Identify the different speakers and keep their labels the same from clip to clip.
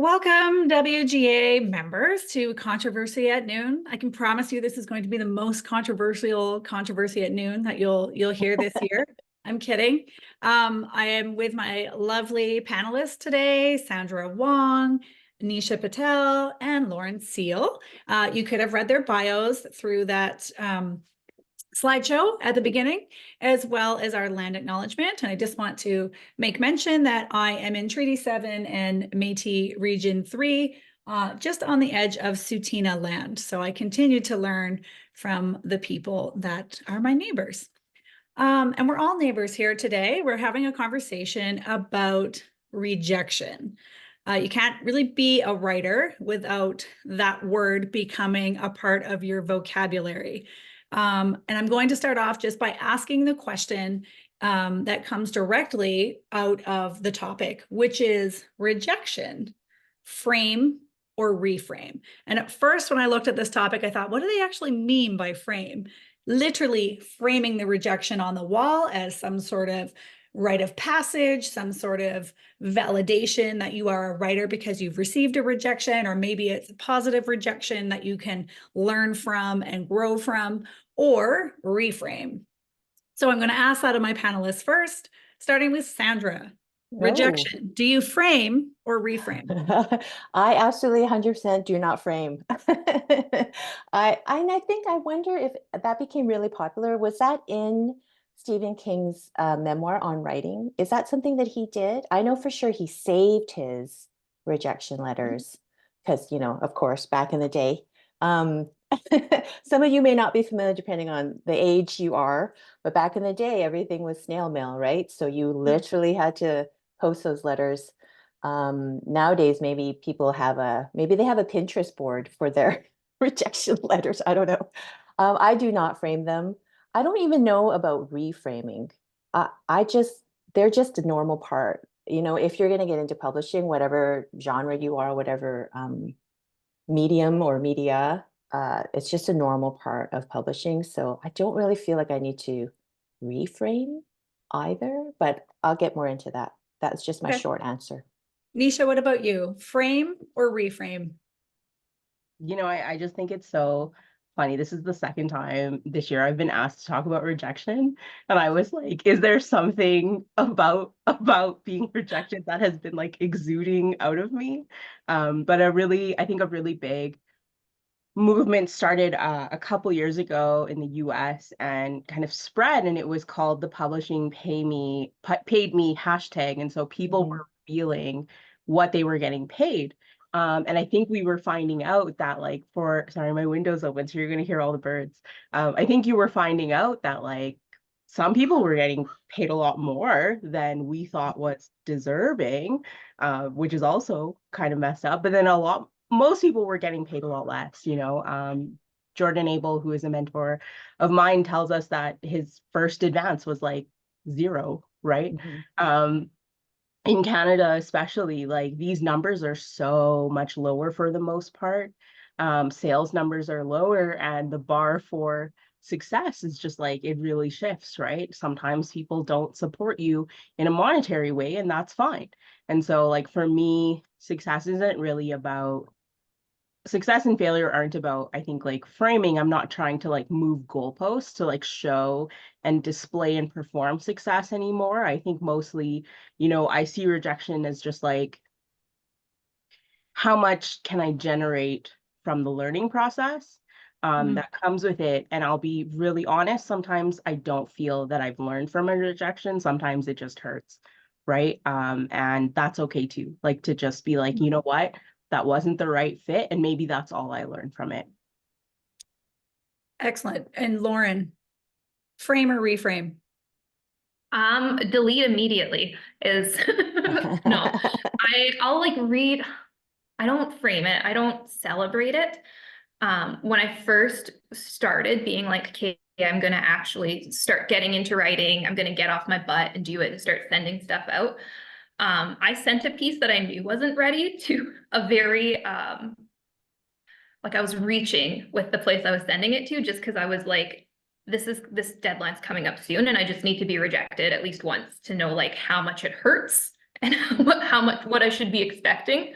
Speaker 1: Welcome, WGA members, to Controversy at Noon. I can promise you this is going to be the most controversial Controversy at Noon that you'll hear this year. I'm kidding. I am with my lovely panelists today, Sandra Wong, Nisha Patel, and Lauren Seal. You could have read their bios through that slideshow at the beginning, as well as our land acknowledgement. And I just want to make mention that I am in Treaty 7 and Métis Region 3, just on the edge of Tsuut'ina land. So I continue to learn from the people that are my neighbors. And we're all neighbors here today. We're having a conversation about rejection. You can't really be a writer without that word becoming a part of your vocabulary. And I'm going to start off just by asking the question that comes directly out of the topic, which is rejection, frame or reframe. And at first, when I looked at this topic, I thought, what do they actually mean by frame? Literally framing the rejection on the wall as some sort of rite of passage, some sort of validation that you are a writer because you've received a rejection, or maybe it's a positive rejection that you can learn from and grow from, or reframe. So I'm going to ask that of my panelists first, starting with Sandra. Rejection. Do you frame or reframe?
Speaker 2: I absolutely 100% do not frame. I think I wonder if that became really popular. Was that in Stephen King's memoir on writing? Is that something that he did? I know for sure he saved his rejection letters because, you know, of course, back in the day. Some of you may not be familiar depending on the age you are, but back in the day, everything was snail mail, right? So you literally had to post those letters. Nowadays, maybe they have a Pinterest board for their rejection letters. I don't know. I do not frame them. I don't even know about reframing. They're just a normal part. You know, if you're going to get into publishing, whatever genre you are, whatever medium or media, it's just a normal part of publishing. So I don't really feel like I need to reframe either, but I'll get more into that. That's just my short answer.
Speaker 1: Nisha, what about you? Frame or reframe?
Speaker 3: You know, I just think it's so funny. This is the second time this year I've been asked to talk about rejection. And I was like, is there something about being rejected that has been like exuding out of me? But I think a really big movement started a couple years ago in the US and kind of spread, and it was called the Publishing Paid Me hashtag. And so people were feeling what they were getting paid. And I think we were finding out that like sorry, my window's open, so you're going to hear all the birds. I think you were finding out that like some people were getting paid a lot more than we thought was deserving, which is also kind of messed up. But then most people were getting paid a lot less, you know. Jordan Abel, who is a mentor of mine, tells us that his first advance was like 0, right? In Canada, especially, like these numbers are so much lower for the most part. Sales numbers are lower, and the bar for success is just like, it really shifts, right? Sometimes people don't support you in a monetary way, and that's fine. And so like for me, success and failure aren't about, I think, like framing. I'm not trying to like move goalposts to like show and display and perform success anymore. I think mostly, you know, I see rejection as just like, how much can I generate from the learning process that comes with it? And I'll be really honest, sometimes I don't feel that I've learned from a rejection. Sometimes it just hurts, right? And that's okay too. Like to just be like, you know what? That wasn't the right fit, and maybe that's all I learned from it.
Speaker 1: Excellent. And Lauren, frame or reframe?
Speaker 4: Delete immediately is no. I'll like read. I don't frame it. I don't celebrate it. When I first started being like, okay, I'm gonna actually start getting into writing. I'm gonna get off my butt and do it and start sending stuff out. I sent a piece that I knew wasn't ready to a very, like I was reaching with the place I was sending it to, just because I was like, this deadline's coming up soon and I just need to be rejected at least once to know like how much it hurts and what I should be expecting.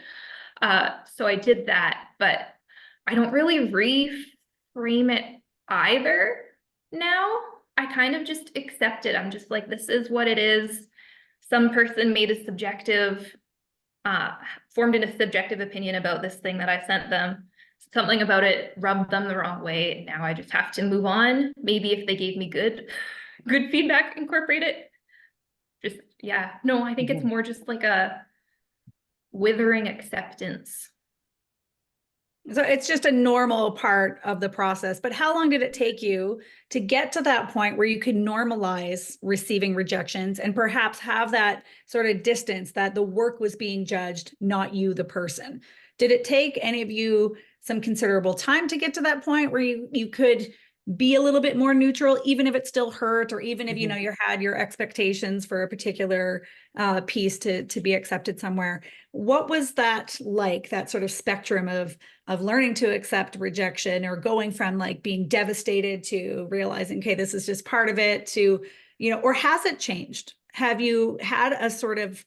Speaker 4: So I did that, but I don't really reframe it either now. I kind of just accept it. I'm just like, this is what it is. Some person made a subjective, formed in a subjective opinion about this thing that I sent them. Something about it rubbed them the wrong way. Now I just have to move on. Maybe if they gave me good feedback, incorporate it. Just, yeah, no, I think it's more just like a withering acceptance.
Speaker 1: So it's just a normal part of the process. But how long did it take you to get to that point where you could normalize receiving rejections and perhaps have that sort of distance that the work was being judged, not you, the person? Did it take any of you some considerable time to get to that point where you could be a little bit more neutral, even if it still hurt, or even if, you know, you had your expectations for a particular piece to be accepted somewhere? What was that like, that sort of spectrum of learning to accept rejection, or going from like being devastated to realizing, okay, this is just part of it, to, you know, or has it changed? Have you had a sort of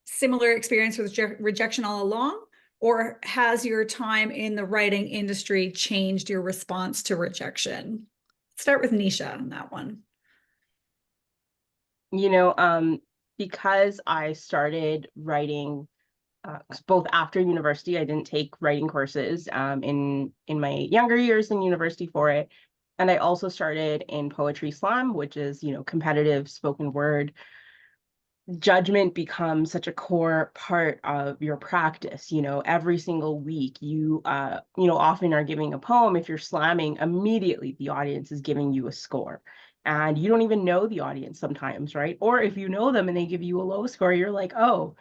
Speaker 1: similar experience with rejection all along? Or has your time in the writing industry changed your response to rejection? Start with Nisha on that one.
Speaker 3: You know, because I started writing both after university, I didn't take writing courses in my younger years in university for it. And I also started in poetry slam, which is, you know, competitive spoken word. Judgment becomes such a core part of your practice. You know, every single week you often are giving a poem. If you're slamming, immediately the audience is giving you a score, and you don't even know the audience sometimes, right? Or if you know them and they give you a low score, you're like, oh,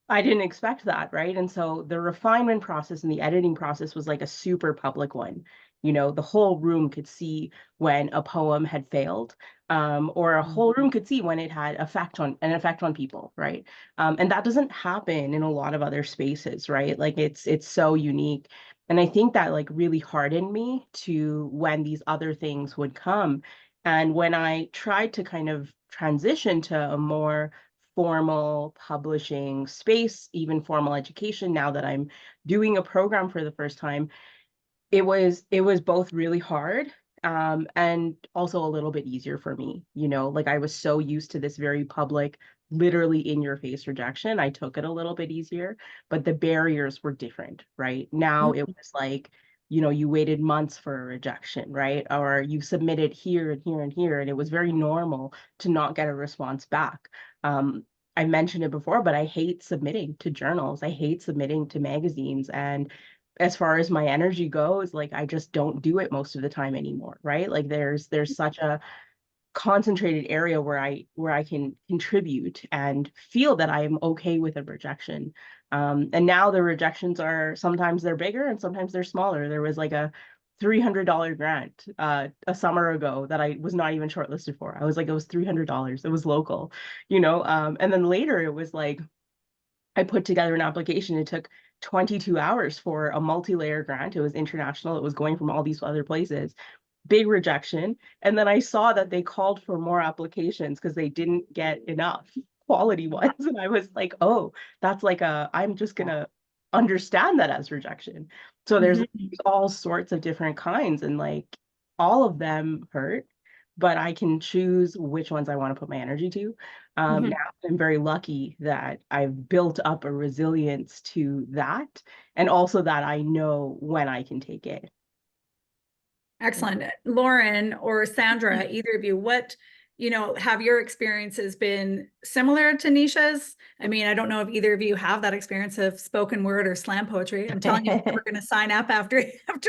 Speaker 3: I didn't expect that, right? And so the refinement process and the editing process was like a super public one. You know, the whole room could see when a poem had failed, or a whole room could see when it had an effect on people, right? And that doesn't happen in a lot of other spaces, right? Like it's so unique. And I think that like really hardened me to when these other things would come. And when I tried to kind of transition to a more formal publishing space, even formal education, now that I'm doing a program for the first time, it was both really hard, and also a little bit easier for me. You know, like I was so used to this very public, literally in your face rejection. I took it a little bit easier, but the barriers were different, right? Now it was like, you know, you waited months for a rejection, right? Or you submitted here and here and here, and it was very normal to not get a response back. I mentioned it before, but I hate submitting to journals. I hate submitting to magazines. And as far as my energy goes, like I just don't do it most of the time anymore, right? Like there's such a concentrated area where I can contribute and feel that I'm okay with a rejection. And now the rejections are, sometimes they're bigger and sometimes they're smaller. There was like a $300 grant a summer ago that I was not even shortlisted for. I was like, it was $300. It was local, you know. And then later it was like, I put together an application. It took 22 hours for a multi-layer grant. It was international. It was going from all these other places. Big rejection. And then I saw that they called for more applications because they didn't get enough quality ones. And I was like, oh, that's like I'm just gonna understand that as rejection. So there's all sorts of different kinds, and like all of them hurt, but I can choose which ones I want to put my energy to. Now I'm very lucky that I've built up a resilience to that, and also that I know when I can take it.
Speaker 1: Excellent. Lauren or Sandra, either of you, what, you know, have your experiences been similar to Nisha's? I mean, I don't know if either of you have that experience of spoken word or slam poetry. I'm telling you, we're going to sign up after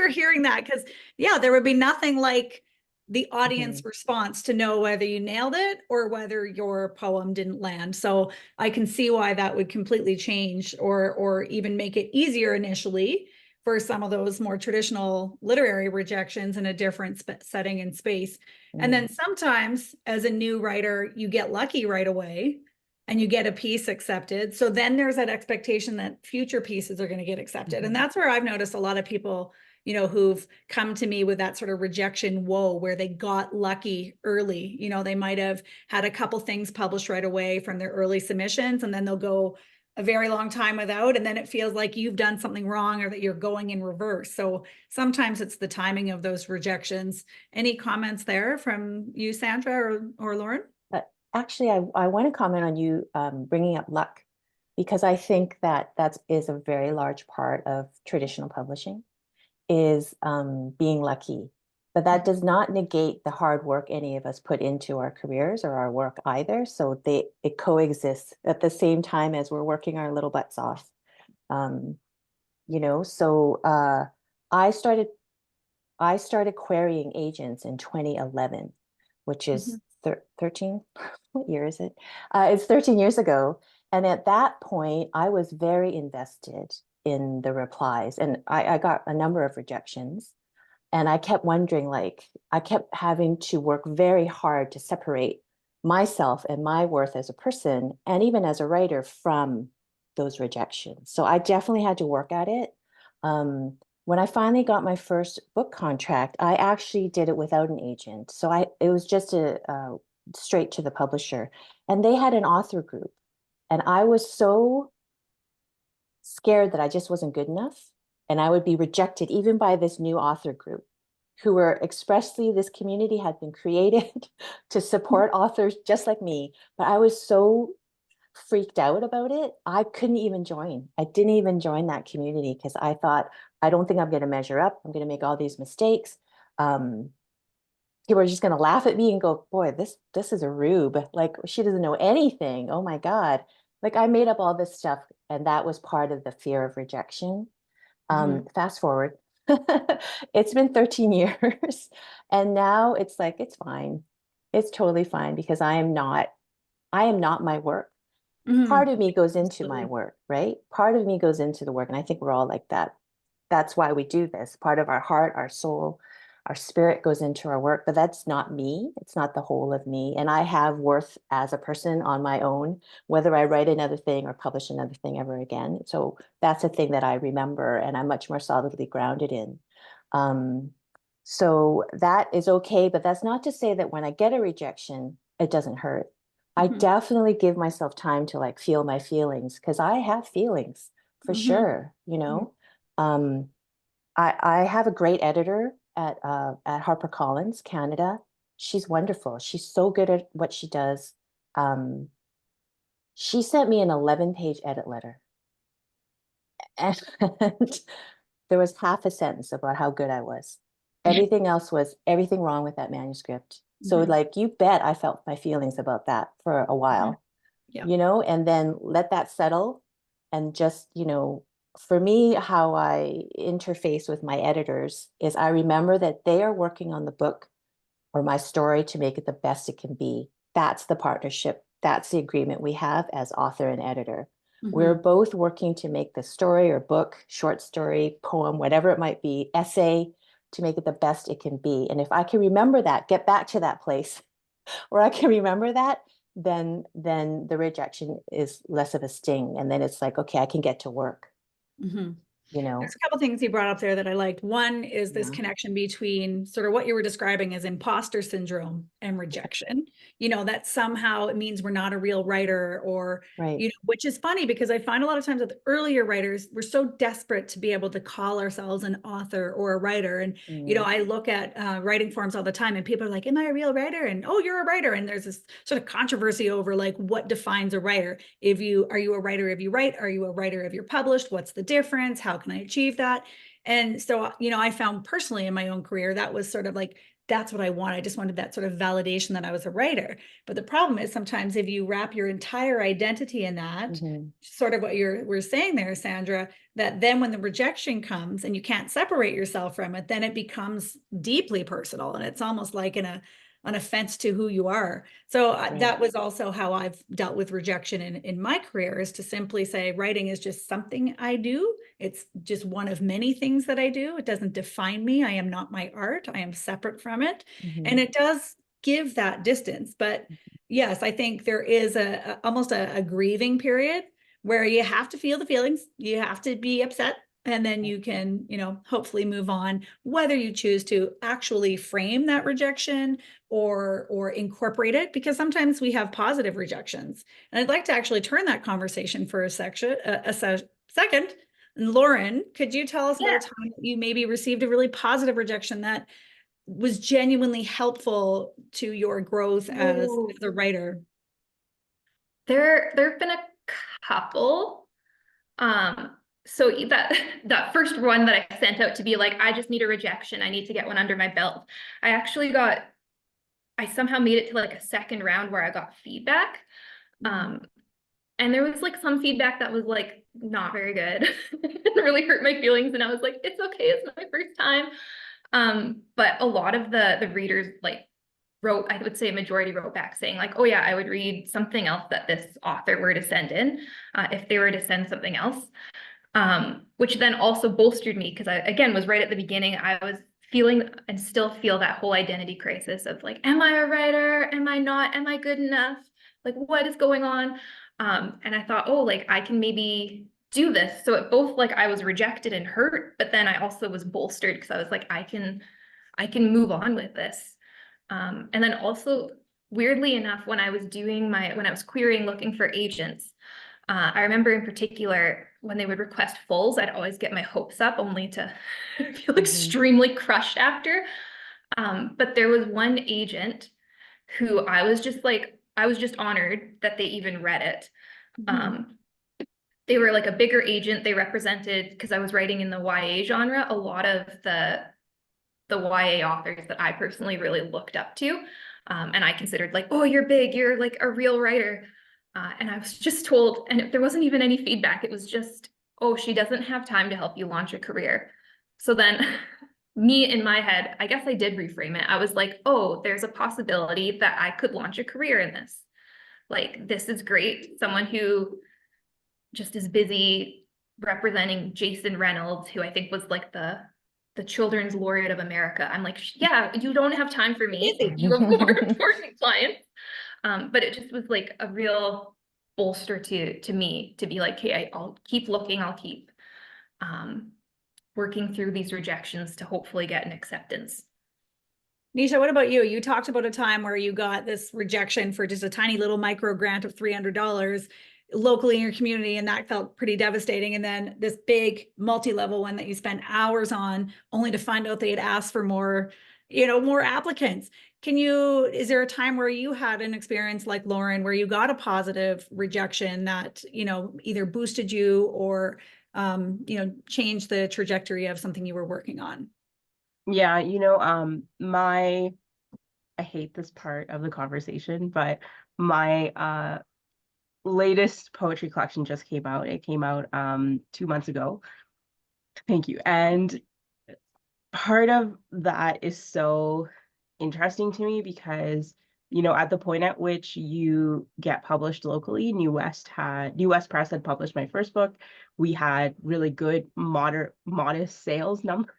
Speaker 1: hearing that, because yeah, there would be nothing like the audience response to know whether you nailed it or whether your poem didn't land. So I can see why that would completely change, or even make it easier initially for some of those more traditional literary rejections in a different setting and space. And then sometimes as a new writer, you get lucky right away and you get a piece accepted. So then there's that expectation that future pieces are going to get accepted. And that's where I've noticed a lot of people, you know, who've come to me with that sort of rejection woe, where they got lucky early. You know, they might have had a couple things published right away from their early submissions, and then they'll go a very long time without, and then it feels like you've done something wrong or that you're going in reverse. So sometimes it's the timing of those rejections. Any comments there from you, Sandra or Lauren?
Speaker 2: Actually, I want to comment on you bringing up luck, because I think that is a very large part of traditional publishing, is being lucky. But that does not negate the hard work any of us put into our careers or our work either. So it coexists at the same time as we're working our little butts off. So I started querying agents in 2011, which is 13. What year is it? It's 13 years ago. And at that point, I was very invested in the replies, and I got a number of rejections. And I kept wondering, I kept having to work very hard to separate myself and my worth as a person, and even as a writer, from those rejections. So I definitely had to work at it. When I finally got my first book contract, I actually did it without an agent. So it was just straight to the publisher, and they had an author group. And I was so scared that I just wasn't good enough, and I would be rejected even by this new author group, who were expressly, this community had been created to support authors just like me. But I was so freaked out about it, I couldn't even join. I didn't even join that community, because I thought, I don't think I'm going to measure up. I'm going to make all these mistakes. People are just going to laugh at me and go, boy, this is a rube. Like, she doesn't know anything. Oh my God. Like, I made up all this stuff, and that was part of the fear of rejection. Fast forward, it's been 13 years, and now it's like, it's fine. It's totally fine, because I am not my work. Part of me goes into my work, right? Part of me goes into the work. And I think we're all like that. That's why we do this. Part of our heart, our soul, our spirit goes into our work, but that's not me. It's not the whole of me. And I have worth as a person on my own, whether I write another thing or publish another thing ever again. So that's a thing that I remember, and I'm much more solidly grounded in. So that is okay, but that's not to say that when I get a rejection, it doesn't hurt. I definitely give myself time to feel my feelings, because I have feelings for sure. I have a great editor at HarperCollins Canada. She's wonderful. She's so good at what she does. She sent me an 11-page edit letter, and there was half a sentence about how good I was. Everything else was everything wrong with that manuscript. So you bet I felt my feelings about that for a while, and then let that settle. And just, for me, how I interface with my editors is I remember that they are working on the book or my story to make it the best it can be. That's the partnership. That's the agreement we have as author and editor. We're both working to make the story or book, short story, poem, whatever it might be, essay, to make it the best it can be. And if I can remember that, get back to that place where I can remember that, then the rejection is less of a sting. And then it's like, okay, I can get to work.
Speaker 1: There's a couple things you brought up there that I liked. One is this connection between sort of what you were describing as imposter syndrome and rejection, that somehow it means we're not a real writer, or, which is funny, because I find a lot of times with earlier writers, we're so desperate to be able to call ourselves an author or a writer. And, I look at writing forums all the time, and people are like, am I a real writer? And, oh, you're a writer. And there's this sort of controversy over what defines a writer. Are you a writer if you write? Are you a writer if you're published? What's the difference? How can I achieve that? And so, I found personally in my own career, that was sort of that's what I want. I just wanted that sort of validation that I was a writer. But the problem is sometimes if you wrap your entire identity in that, sort of what we're saying there, Sandra, that then when the rejection comes and you can't separate yourself from it, then it becomes deeply personal, and it's almost like an offense to who you are. So that was also how I've dealt with rejection in my career, is to simply say writing is just something I do. It's just one of many things that I do. It doesn't define me. I am not my art. I am separate from it. And it does give that distance. But yes, I think there is almost a grieving period where you have to feel the feelings. You have to be upset. And then you can, hopefully move on, whether you choose to actually frame that rejection or incorporate it, because sometimes we have positive rejections. And I'd like to actually turn that conversation for a second. And Lauren, could you tell us about a time that you maybe received a really positive rejection that was genuinely helpful to your growth as a writer?
Speaker 4: There have been a couple. So that first one that I sent out to be like, I just need a rejection, I need to get one under my belt. I somehow made it to like a second round where I got feedback. And there was like some feedback that was like not very good. It really hurt my feelings. And I was like, it's okay, it's my first time. But a lot of the readers like wrote, I would say a majority wrote back saying like, oh yeah, I would read something else that this author were to send in, if they were to send something else. Which then also bolstered me, because I, again, was right at the beginning. I was feeling and still feel that whole identity crisis of like, am I a writer? Am I not? Am I good enough? Like, what is going on? And I thought, oh, like I can maybe do this. So it both like I was rejected and hurt, but then I also was bolstered because I was like, I can move on with this. And then also, weirdly enough, when I was querying, looking for agents, I remember in particular when they would request fulls, I'd always get my hopes up only to feel extremely crushed after. But there was one agent who I was just honored that they even read it. They were like a bigger agent. They represented, because I was writing in the YA genre, a lot of the YA authors that I personally really looked up to. And I considered like, oh, you're big, you're like a real writer. And I was just told, and there wasn't even any feedback. It was just, oh, she doesn't have time to help you launch a career. So then me in my head, I guess I did reframe it. I was like, oh, there's a possibility that I could launch a career in this. Like, this is great. Someone who just is busy representing Jason Reynolds, who I think was like the children's laureate of America. I'm like, yeah, you don't have time for me. You have more important clients. But it just was like a real bolster to me to be like, hey, I'll keep looking, I'll keep working through these rejections to hopefully get an acceptance.
Speaker 1: Nisha, what about you? You talked about a time where you got this rejection for just a tiny little micro grant of $300 locally in your community, and that felt pretty devastating. And then this big multi-level one that you spent hours on, only to find out they had asked for more applicants. Is there a time where you had an experience like Lauren, where you got a positive rejection that, either boosted you or, changed the trajectory of something you were working on?
Speaker 3: Yeah, I hate this part of the conversation, but my latest poetry collection just came out. It came out 2 months ago. Thank you. And part of that is so interesting to me because, at the point at which you get published locally, New West Press had published my first book. We had really good modest sales numbers,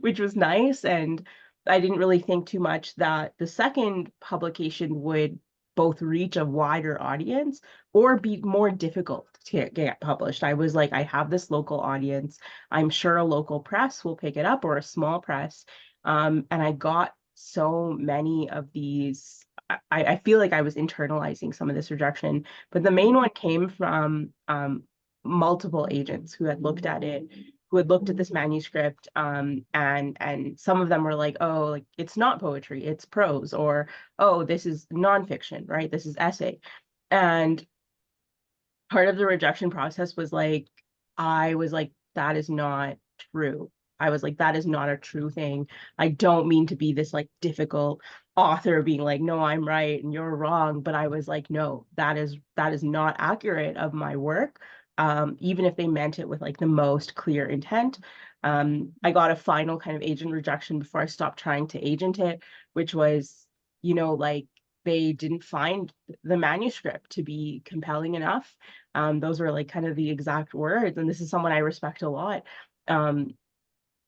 Speaker 3: which was nice. And I didn't really think too much that the second publication would both reach a wider audience or be more difficult to get published. I was like, I have this local audience. I'm sure a local press will pick it up, or a small press. And I got so many of these. I feel like I was internalizing some of this rejection, but the main one came from multiple agents who had looked at it, who had looked at this manuscript, and some of them were like, oh, like it's not poetry, it's prose, or oh, this is nonfiction, right? This is essay. And part of the rejection process was like, I was like, that is not true. I was like, that is not a true thing. I don't mean to be this like difficult author being like, no, I'm right and you're wrong. But I was like, no, that is not accurate of my work. Even if they meant it with like the most clear intent. I got a final kind of agent rejection before I stopped trying to agent it, which was, like they didn't find the manuscript to be compelling enough. Those were like kind of the exact words. And this is someone I respect a lot.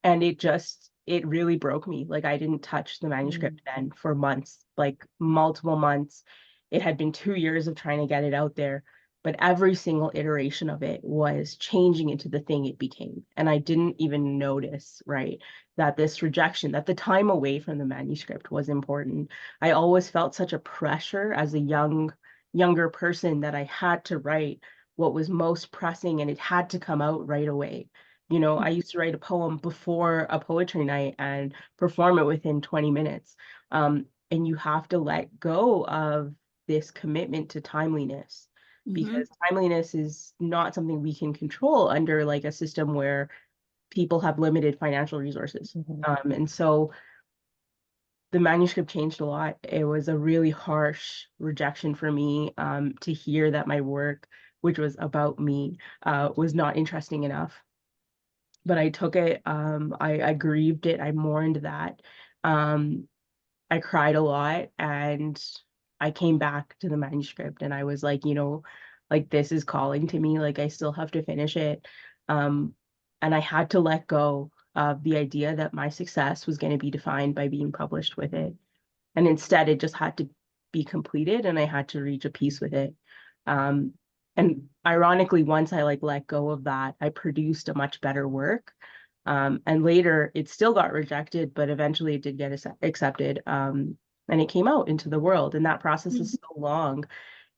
Speaker 3: And it really broke me. Like I didn't touch the manuscript then for months, like multiple months. It had been 2 years of trying to get it out there. but every single iteration of it was changing into the thing it became. And I didn't even notice, right, that this rejection, that the time away from the manuscript was important. I always felt such a pressure as a younger person that I had to write what was most pressing and it had to come out right away. You know, I used to write a poem before a poetry night and perform it within 20 minutes. And you have to let go of this commitment to timeliness, because timeliness is not something we can control under like a system where people have limited financial resources. And so the manuscript changed a lot. It was a really harsh rejection for me, to hear that my work, which was about me, was not interesting enough. But I took it, I grieved it, I mourned that. I cried a lot, and I came back to the manuscript and I was like, you know, like this is calling to me, like I still have to finish it. And I had to let go of the idea that my success was going to be defined by being published with it. And instead it just had to be completed and I had to reach a peace with it. And ironically, once I like let go of that, I produced a much better work. And later it still got rejected, but eventually it did get accepted. And it came out into the world. And that process is so long,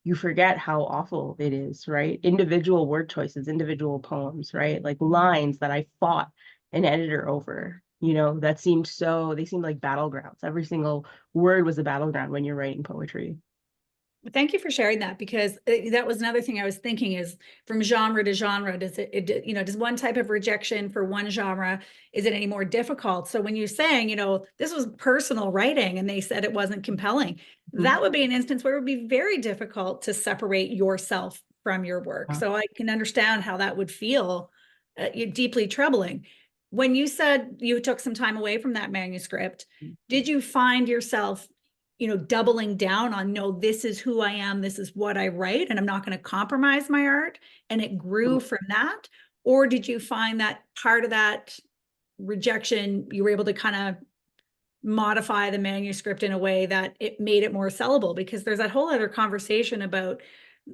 Speaker 3: you forget how awful it is, right? Individual word choices, individual poems, right? Like lines that I fought an editor over, you know, they seemed like battlegrounds. Every single word was a battleground when you're writing poetry.
Speaker 1: Thank you for sharing that, because that was another thing I was thinking is from genre to genre, does does one type of rejection for one genre, is it any more difficult? So when you're saying, this was personal writing and they said it wasn't compelling, that would be an instance where it would be very difficult to separate yourself from your work. So I can understand how that would feel deeply troubling. When you said you took some time away from that manuscript, did you find yourself doubling down on, no, this is who I am, this is what I write, and I'm not going to compromise my art, and it grew from that? Or did you find that part of that rejection, you were able to kind of modify the manuscript in a way that it made it more sellable? Because there's that whole other conversation about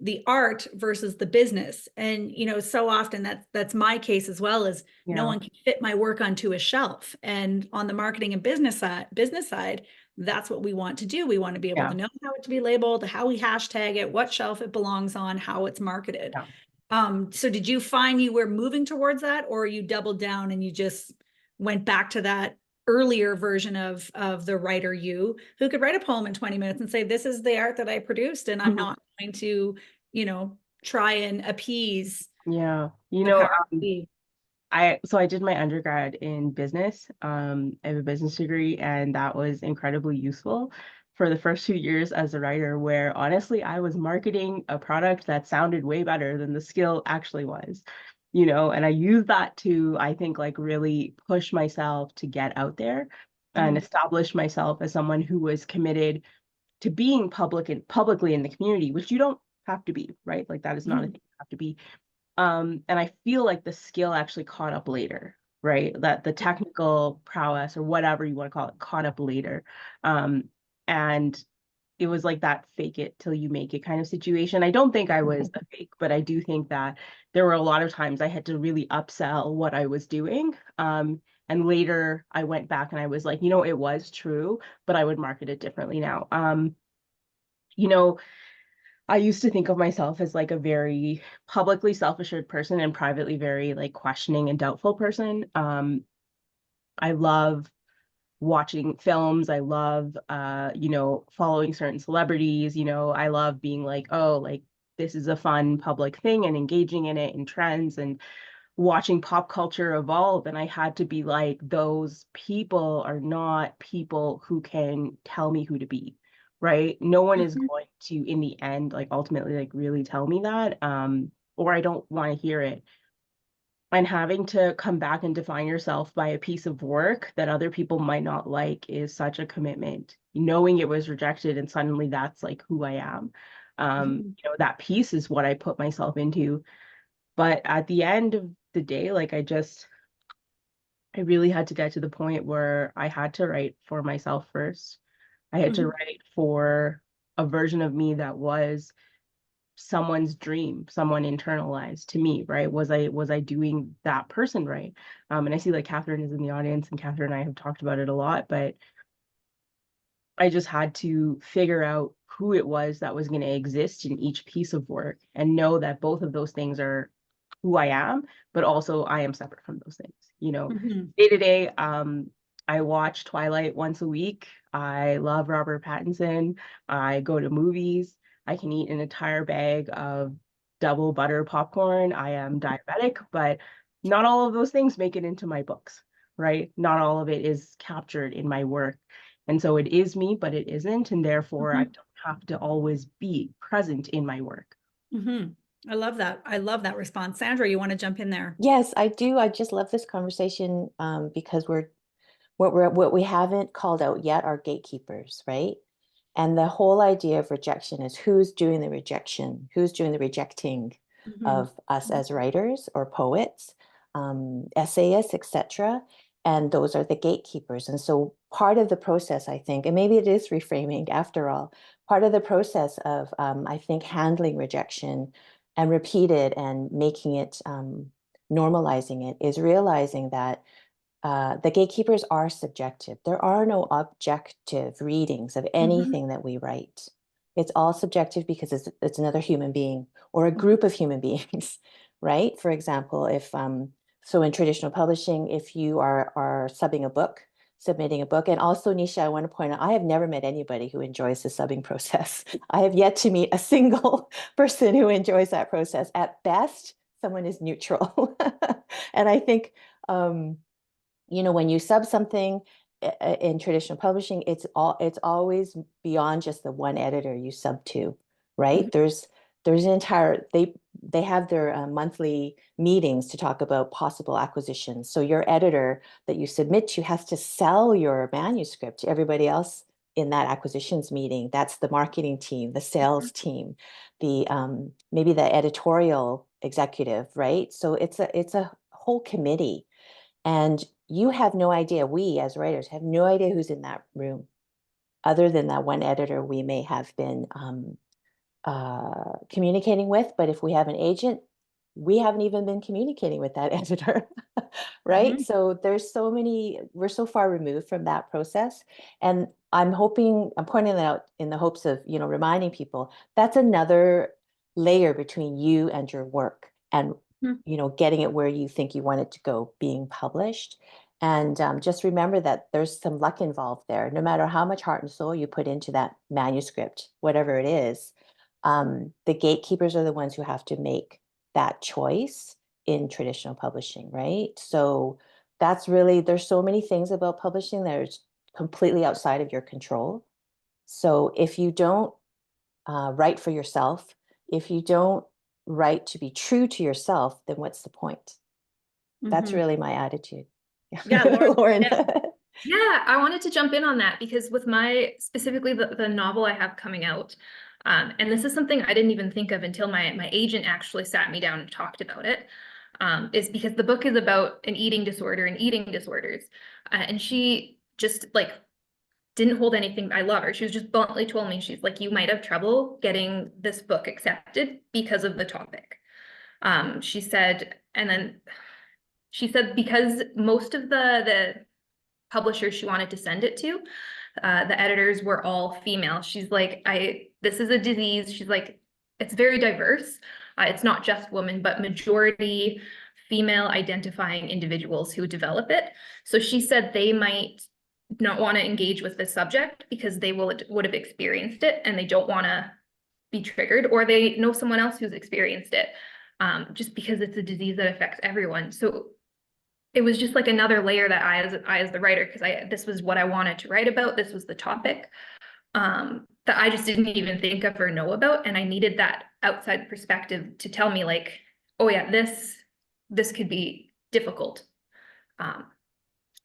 Speaker 1: the art versus the business. And, so often that's my case as well, is no one can fit my work onto a shelf. And on the marketing and business side, that's what we want to do. We want to be able to know how it to be labeled, how we hashtag it, what shelf it belongs on, how it's marketed. So did you find you were moving towards that, or you doubled down and you just went back to that earlier version of the writer you, who could write a poem in 20 minutes and say, this is the art that I produced, and I'm not going to, try and appease
Speaker 3: the I did my undergrad in business. I have a business degree, and that was incredibly useful for the first 2 years as a writer, where honestly, I was marketing a product that sounded way better than the skill actually was, and I used that to, I think, like really push myself to get out there and establish myself as someone who was committed to being publicly in the community, which you don't have to be, right? Like that is not a thing you have to be. And I feel like the skill actually caught up later, right? That the technical prowess, or whatever you want to call it, caught up later. And it was like that fake it till you make it kind of situation. I don't think I was a fake, but I do think that there were a lot of times I had to really upsell what I was doing. And later I went back and I was like, it was true, but I would market it differently now. I used to think of myself as like a very publicly self-assured person and privately very like questioning and doubtful person. I love watching films. I love, following certain celebrities. I love being like, oh, like this is a fun public thing, and engaging in it and trends and watching pop culture evolve. And I had to be like, those people are not people who can tell me who to be. Right? No one is going to, in the end, like ultimately, like really tell me that, or I don't want to hear it. And having to come back and define yourself by a piece of work that other people might not like is such a commitment. Knowing it was rejected and suddenly that's like who I am. That piece is what I put myself into. But at the end of the day, like I really had to get to the point where I had to write for myself first. I had to write for a version of me that was someone's dream, someone internalized to me, right? Was I doing that person right? And I see like Catherine is in the audience, and Catherine and I have talked about it a lot, but I just had to figure out who it was that was going to exist in each piece of work, and know that both of those things are who I am, but also I am separate from those things. You know, day to day, I watch Twilight once a week. I love Robert Pattinson. I go to movies. I can eat an entire bag of double butter popcorn. I am diabetic, but not all of those things make it into my books, right? Not all of it is captured in my work. And so it is me, but it isn't. And therefore, I don't have to always be present in my work.
Speaker 1: I love that. I love that response. Sandra, you want to jump in there?
Speaker 2: Yes, I do. I just love this conversation because what we haven't called out yet are gatekeepers, right? And the whole idea of rejection is who's doing the rejection, who's doing the rejecting of us as writers or poets, essayists, etc. And those are the gatekeepers. And so part of the process, I think, and maybe it is reframing after all, part of the process of, I think, handling rejection and repeat it and making it, normalizing it, is realizing that the gatekeepers are subjective. There are no objective readings of anything that we write. It's all subjective because it's another human being or a group of human beings, right? For example, if so in traditional publishing, if you are submitting a book, and also, Nisha, I want to point out, I have never met anybody who enjoys the subbing process. I have yet to meet a single person who enjoys that process. At best, someone is neutral. And I think, you know, when you sub something in traditional publishing, it's always beyond just the one editor you sub to, right? There's an entire, they have their monthly meetings to talk about possible acquisitions. So your editor that you submit to has to sell your manuscript to everybody else in that acquisitions meeting. That's the marketing team, the sales team, the maybe the editorial executive, right? So it's a whole committee. And you have no idea, we as writers have no idea who's in that room, other than that one editor we may have been communicating with. But if we have an agent, we haven't even been communicating with that editor, right? So there's so many, we're so far removed from that process. And I'm pointing that out in the hopes of, you know, reminding people that's another layer between you and your work, and you know, getting it where you think you want it to go, being published. And just remember that there's some luck involved there. No matter how much heart and soul you put into that manuscript, whatever it is, the gatekeepers are the ones who have to make that choice in traditional publishing, right? So that's really, there's so many things about publishing that are completely outside of your control. So if you don't write for yourself, if you don't write to be true to yourself, then what's the point? That's really my attitude.
Speaker 1: Yeah,
Speaker 2: Lauren.
Speaker 4: Yeah, I wanted to jump in on that because with specifically the novel I have coming out, and this is something I didn't even think of until my agent actually sat me down and talked about it, is because the book is about an eating disorder and eating disorders. And she just like didn't hold anything. I love her. She was just bluntly told me, she's like, you might have trouble getting this book accepted because of the topic. She said, and then she said, because most of the publishers she wanted to send it to, the editors were all female. She's like, this is a disease. She's like, it's very diverse. It's not just women, but majority female identifying individuals who develop it. So she said they might not want to engage with this subject because they would have experienced it and they don't want to be triggered, or they know someone else who's experienced it, just because it's a disease that affects everyone. So it was just like another layer that I as the writer, because this was what I wanted to write about. This was the topic that I just didn't even think of or know about. And I needed that outside perspective to tell me like, oh yeah, this could be difficult.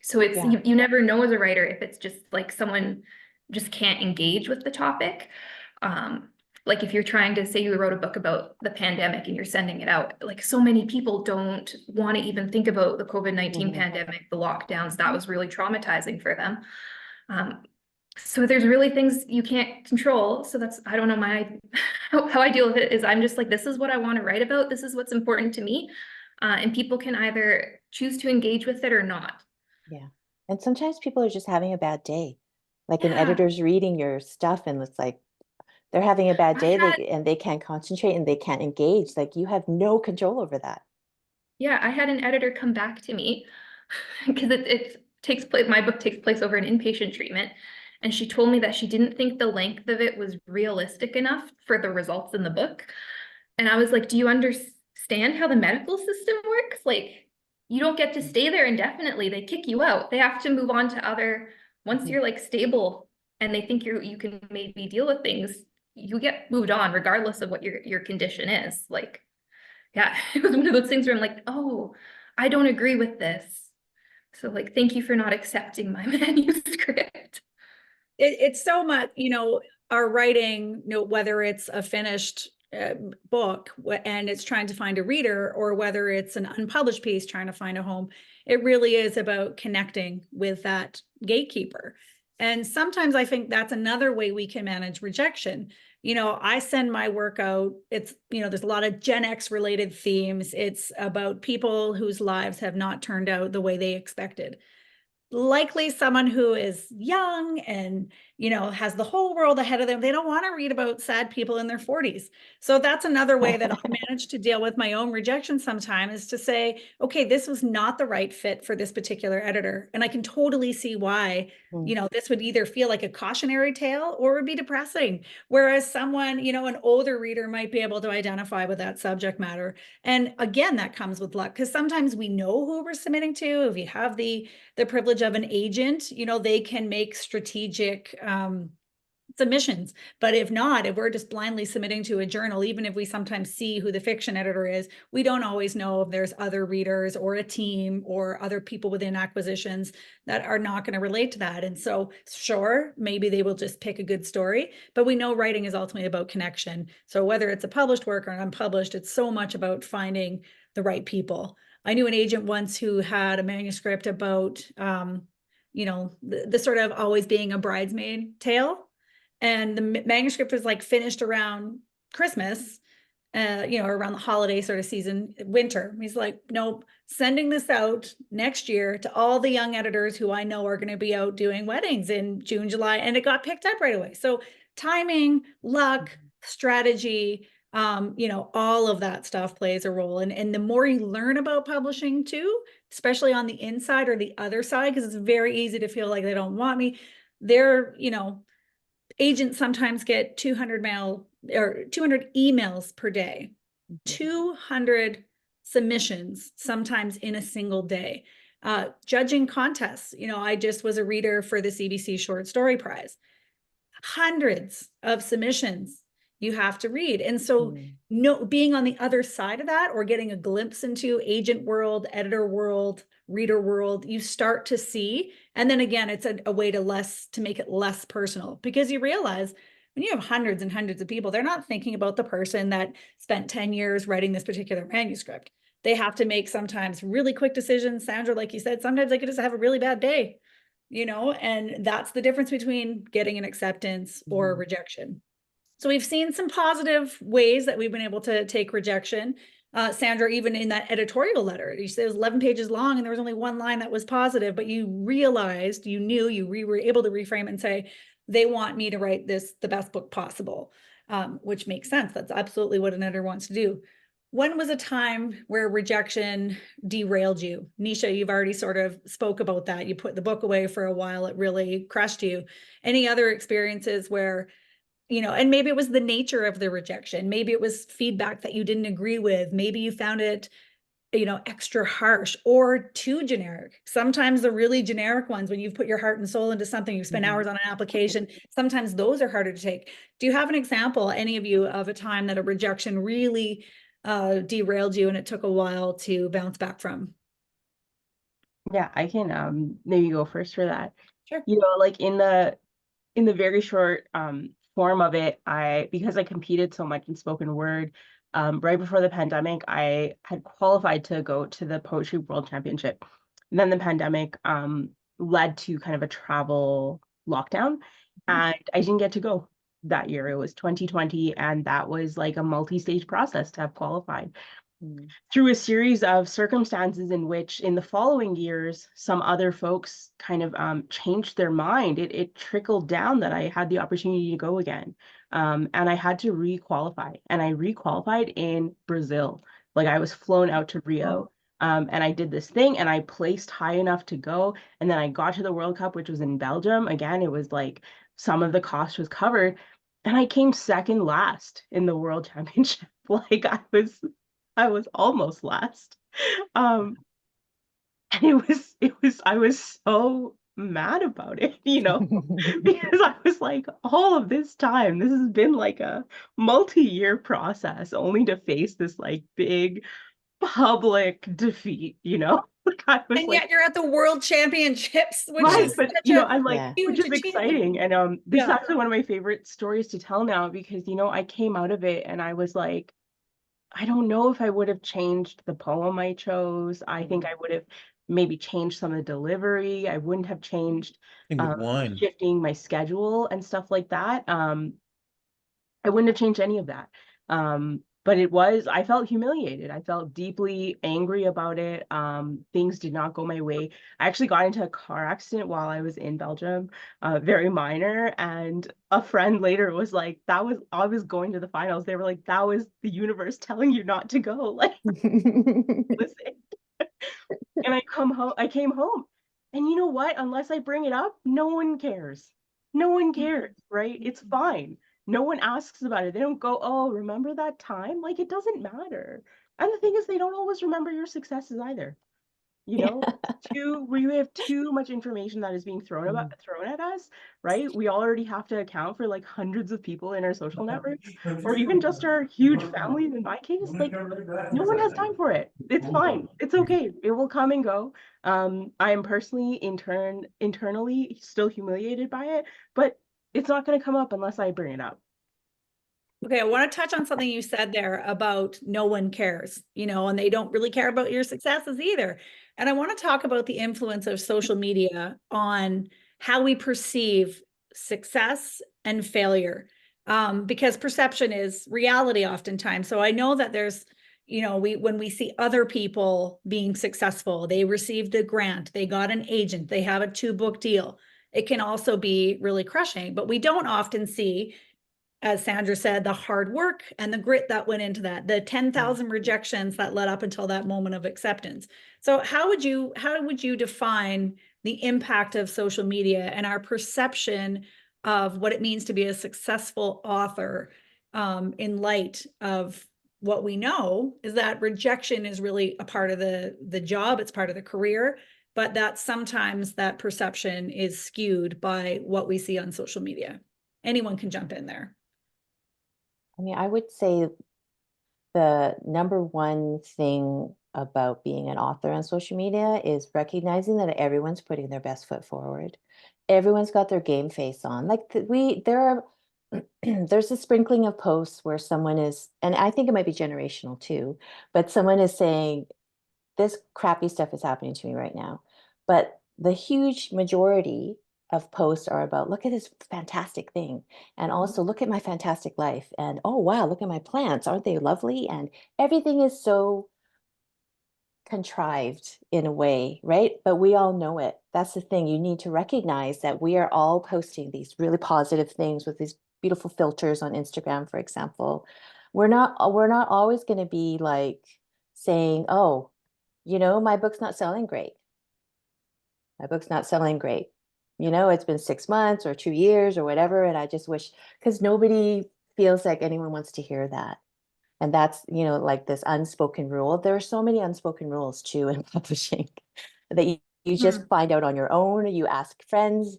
Speaker 4: So it's, you never know as a writer if it's just like someone just can't engage with the topic. Like if you're trying to say you wrote a book about the pandemic and you're sending it out, like so many people don't want to even think about the COVID-19 pandemic, the lockdowns, that was really traumatizing for them. So there's really things you can't control. So that's, I don't know, how I deal with it is I'm just like, this is what I want to write about. This is what's important to me. And people can either choose to engage with it or not.
Speaker 2: Yeah. And sometimes people are just having a bad day. Like an
Speaker 4: Yeah.
Speaker 2: editor's reading your stuff and it's like they're having a bad
Speaker 4: I
Speaker 2: day
Speaker 4: had-
Speaker 2: and they can't concentrate and they can't engage. Like you have no control over that.
Speaker 4: Yeah, I had an editor come back to me because it takes place, my book takes place over an inpatient treatment. And she told me that she didn't think the length of it was realistic enough for the results in the book. And I was like, do you understand how the medical system works? Like, you don't get to stay there indefinitely. They kick you out. They have to move on to other, once you're like stable and they think you can maybe deal with things, you get moved on regardless of what your condition is. Like, yeah, it was one of those things where I'm like, oh, I don't agree with this. So like, thank you for not accepting my manuscript.
Speaker 1: It's so much, our writing, whether it's a finished book and it's trying to find a reader, or whether it's an unpublished piece trying to find a home, it really is about connecting with that gatekeeper. And sometimes I think that's another way we can manage rejection. I send my work out. It's, there's a lot of Gen X related themes. It's about people whose lives have not turned out the way they expected. Likely someone who is young and has the whole world ahead of them. They don't want to read about sad people in their 40s. So that's another way that I manage to deal with my own rejection sometimes, is to say, okay, this was not the right fit for this particular editor, and I can totally see why this would either feel like a cautionary tale or would be depressing, whereas someone, an older reader might be able to identify with that subject matter. And again, that comes with luck, because sometimes we know who we're submitting to. If you have the privilege of an agent, they can make strategic submissions. But if not, if we're just blindly submitting to a journal, even if we sometimes see who the fiction editor is, we don't always know if there's other readers or a team or other people within acquisitions that are not going to relate to that. And so, sure, maybe they will just pick a good story, but we know writing is ultimately about connection. So whether it's a published work or an unpublished, it's so much about finding the right people. I knew an agent once who had a manuscript about, the sort of always being a bridesmaid tale. And the manuscript was like finished around Christmas, around the holiday sort of season, winter. He's like, nope, sending this out next year to all the young editors who I know are going to be out doing weddings in June, July. And it got picked up right away. So timing, luck, strategy, all of that stuff plays a role. And the more you learn about publishing too, especially on the inside or the other side, because it's very easy to feel like they don't want me. They're, agents sometimes get 200 emails per day, 200 submissions sometimes in a single day. Judging contests, I just was a reader for the CBC Short Story Prize. Hundreds of submissions you have to read. And so being on the other side of that, or getting a glimpse into agent world, editor world, reader world, you start to see. And then again, it's a way to make it less personal, because you realize when you have hundreds and hundreds of people, they're not thinking about the person that spent 10 years writing this particular manuscript. They have to make sometimes really quick decisions. Sandra, like you said, sometimes they could just have a really bad day, and that's the difference between getting an acceptance or a rejection. So we've seen some positive ways that we've been able to take rejection. Sandra, even in that editorial letter, you said it was 11 pages long and there was only one line that was positive, but you realized, you were able to reframe and say, they want me to write this the best book possible, which makes sense. That's absolutely what an editor wants to do. When was a time where rejection derailed you? Nisha, you've already sort of spoke about that. You put the book away for a while. It really crushed you. Any other experiences where, and maybe it was the nature of the rejection. Maybe it was feedback that you didn't agree with. Maybe you found it, extra harsh or too generic. Sometimes the really generic ones, when you've put your heart and soul into something, you've spent hours on an application, sometimes those are harder to take. Do you have an example, any of you, of a time that a rejection really derailed you and it took a while to bounce back from?
Speaker 3: Yeah, I can maybe go first for that.
Speaker 1: Sure.
Speaker 3: Like in the very short form of it, because I competed so much in spoken word, right before the pandemic, I had qualified to go to the Poetry World Championship. And then the pandemic led to kind of a travel lockdown. and I didn't get to go that year. It was 2020, and that was like a multi-stage process to have qualified. Through a series of circumstances in which in the following years, some other folks kind of changed their mind, it trickled down that I had the opportunity to go again. And I had to re-qualify, and I re-qualified in Brazil. Like I was flown out to Rio, and I did this thing, and I placed high enough to go. And then I got to the World Cup, which was in Belgium. Again, it was like some of the cost was covered, and I came second last in the World Championship. Like I was almost last. And I was so mad about it, you know, because I was like, all of this time, this has been like a multi-year process only to face this like big public defeat, you know? Like I was
Speaker 1: And
Speaker 3: like,
Speaker 1: yet you're at the World Championships, which
Speaker 3: right,
Speaker 1: is
Speaker 3: but
Speaker 1: such
Speaker 3: you know,
Speaker 1: a
Speaker 3: I'm like,
Speaker 2: Yeah.
Speaker 3: which
Speaker 1: huge
Speaker 3: is
Speaker 1: achievement.
Speaker 3: exciting. And this is
Speaker 1: Yeah.
Speaker 3: actually one of my favorite stories to tell now, because, you know, I came out of it and I was like, I don't know if I would have changed the poem I chose. I think I would have maybe changed some of the delivery. I wouldn't have changed shifting my schedule and stuff like that. I wouldn't have changed any of that. But I felt humiliated. I felt deeply angry about it. Things did not go my way. I actually got into a car accident while I was in Belgium, very minor. And a friend later was like, I was going to the finals. They were like, that was the universe telling you not to go. Like, listen. And I came home. And you know what? Unless I bring it up, no one cares. No one cares, right? It's fine. No one asks about it. They don't go, oh, remember that time? Like, it doesn't matter. And the thing is, they don't always remember your successes either. You know, we have too much information that is being thrown at us, right? We already have to account for like hundreds of people in our social networks, or even just our huge families. In my case, like no one has time for it. It's fine. It's okay. It will come and go. I am personally internally still humiliated by it, but it's not going to come up unless I bring it up.
Speaker 1: Okay, I want to touch on something you said there about no one cares, you know, and they don't really care about your successes either. And I want to talk about the influence of social media on how we perceive success and failure, because perception is reality oftentimes. So I know that there's, you know, when we see other people being successful, they received a grant, they got an agent, they have a 2-book deal. It can also be really crushing, but we don't often see, as Sandra said, the hard work and the grit that went into that, the 10,000 rejections that led up until that moment of acceptance. So how would you define the impact of social media and our perception of what it means to be a successful author, in light of what we know is that rejection is really a part of the job, it's part of the career, but that sometimes that perception is skewed by what we see on social media. Anyone can jump in there.
Speaker 2: I mean, I would say the number one thing about being an author on social media is recognizing that everyone's putting their best foot forward. Everyone's got their game face on. Like there's a sprinkling of posts where someone is, and I think it might be generational too, but someone is saying, this crappy stuff is happening to me right now. But the huge majority of posts are about, look at this fantastic thing. And also look at my fantastic life. And oh, wow, look at my plants. Aren't they lovely? And everything is so contrived in a way, right? But we all know it. That's the thing. You need to recognize that we are all posting these really positive things with these beautiful filters on Instagram, for example. We're not always going to be like saying, oh, you know, my book's not selling great. My book's not selling great. You know, it's been 6 months or 2 years or whatever. And I just wish, because nobody feels like anyone wants to hear that. And that's, you know, like this unspoken rule. There are so many unspoken rules too in publishing that you just find out on your own, you ask friends,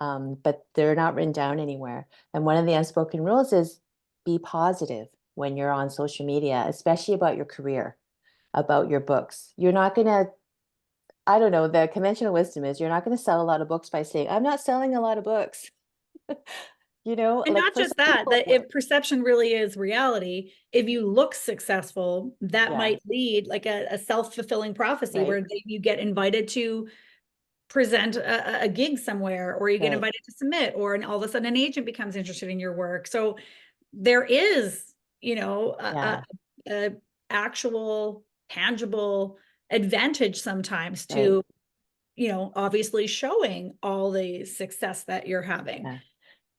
Speaker 2: but they're not written down anywhere. And one of the unspoken rules is be positive when you're on social media, especially about your career, about your books. You're not going to, I don't know, the conventional wisdom is you're not going to sell a lot of books by saying, I'm not selling a lot of books. You know,
Speaker 1: and
Speaker 2: like
Speaker 1: not just that, that if perception really is reality, if you look successful, that might lead like a self-fulfilling prophecy where you get invited to present a gig somewhere, or you get
Speaker 2: Right.
Speaker 1: invited to submit, or all of a sudden an agent becomes interested in your work. So there is, you know,
Speaker 2: Yeah.
Speaker 1: a actual tangible advantage sometimes
Speaker 2: Right.
Speaker 1: to, you know, obviously showing all the success that you're having.
Speaker 2: Yeah.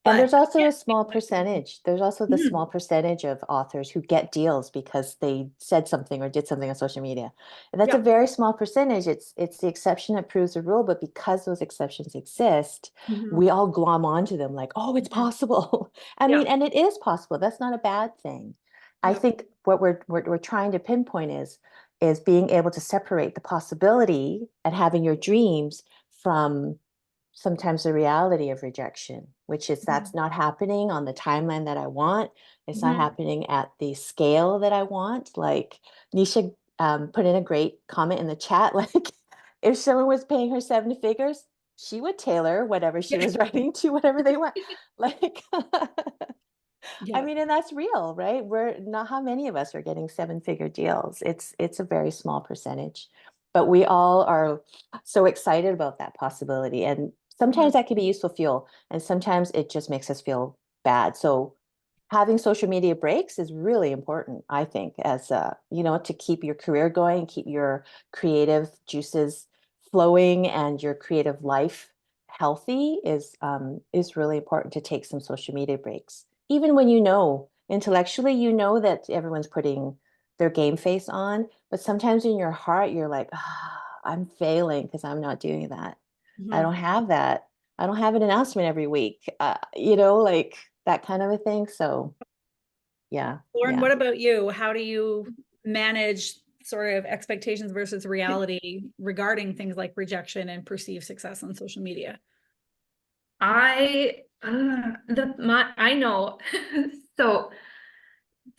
Speaker 1: But
Speaker 2: And there's also
Speaker 1: yeah,
Speaker 2: a small percentage. There's also the
Speaker 1: Mhm.
Speaker 2: small percentage of authors who get deals because they said something or did something on social media. And that's a
Speaker 1: Yeah.
Speaker 2: very small percentage. It's the exception that proves the rule. But because those exceptions exist,
Speaker 1: Mhm.
Speaker 2: we all glom onto them like, oh, it's
Speaker 1: Mhm.
Speaker 2: possible. I
Speaker 1: Yeah.
Speaker 2: mean, and it is possible. That's not a bad thing. I
Speaker 1: Yeah.
Speaker 2: think what we're trying to pinpoint is being able to separate the possibility and having your dreams from sometimes the reality of rejection, which is that's not happening on the timeline that I want. It's not
Speaker 1: Mhm.
Speaker 2: happening at the scale that I want. Like Nisha put in a great comment in the chat, like if someone was paying her 7 figures, she would tailor whatever she was writing to whatever they want. Like, I
Speaker 1: Yeah.
Speaker 2: mean, and that's real, right? We're not, how many of us are getting 7-figure deals? It's a very small percentage, but we all are so excited about that possibility. And sometimes that can be useful fuel, and sometimes it just makes us feel bad. So having social media breaks is really important, I think, as you know, to keep your career going, keep your creative juices flowing, and your creative life healthy is really important to take some social media breaks. Even when you know intellectually, you know that everyone's putting their game face on, but sometimes in your heart, you're like, ah, I'm failing because I'm not doing that. I don't
Speaker 1: Mhm.
Speaker 2: have that. I don't have an announcement every week, you know, like that kind of a thing. So, yeah,
Speaker 1: Lauren,
Speaker 2: yeah.
Speaker 1: what about you? How do you manage sort of expectations versus reality regarding things like rejection and perceived success on social media?
Speaker 4: I know so